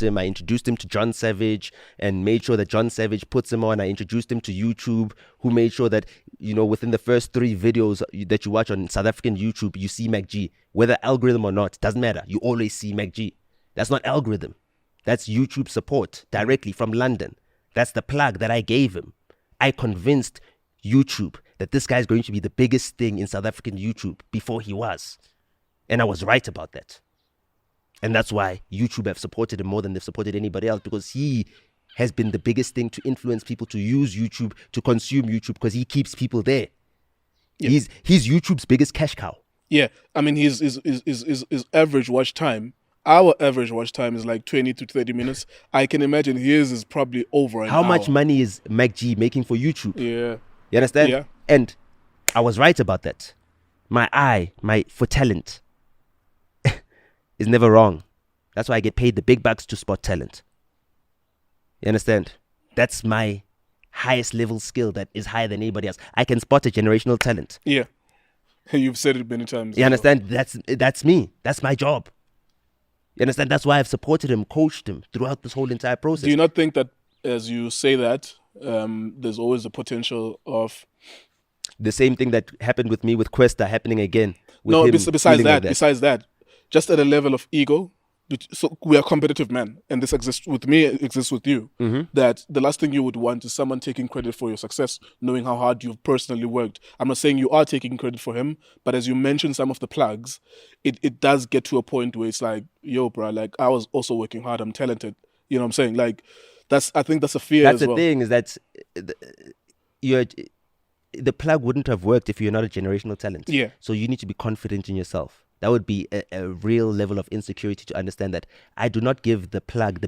him. I introduced him to John Savage and made sure that John Savage puts him on. I introduced him to YouTube, who made sure that, within the first 3 videos that you watch on South African YouTube, you see MacG. Whether algorithm or not, doesn't matter. You always see MacG. That's not algorithm. That's YouTube support directly from London. That's the plug that I gave him. I convinced YouTube that this guy is going to be the biggest thing in South African YouTube before he was. And I was right about that. And that's why YouTube have supported him more than they've supported anybody else, because he has been the biggest thing to influence people to use YouTube, to consume YouTube, because he keeps people there. Yeah. He's YouTube's biggest cash cow. Yeah. I mean, his average watch time, our average watch time is like 20 to 30 minutes. I can imagine his is probably over an hour. How much money is MacG making for YouTube? Yeah. You understand? Yeah. And I was right about that. My eye, for talent is never wrong. That's why I get paid the big bucks to spot talent. You understand? That's my highest level skill that is higher than anybody else. I can spot a generational talent. Yeah. You've said it many times. You understand? That's me. That's my job. You understand? That's why I've supported him, coached him throughout this whole entire process. Do you not think that as you say that, there's always the potential of the same thing that happened with me with Questa happening again? No, besides that, just at a level of ego, so we are competitive men, and this exists with me, it exists with you, that the last thing you would want is someone taking credit for your success, knowing how hard you've personally worked. I'm not saying you are taking credit for him, but as you mentioned some of the plugs, it does get to a point where it's like, yo, bro, like I was also working hard, I'm talented. You know what I'm saying? Like, I think that's a fear as well. That's the thing, is that the plug wouldn't have worked if you're not a generational talent. Yeah. So you need to be confident in yourself. That would be a real level of insecurity to understand that I do not give the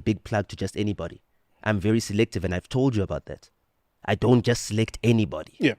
big plug to just anybody. I'm very selective, and I've told you about that. I don't just select anybody. Yeah.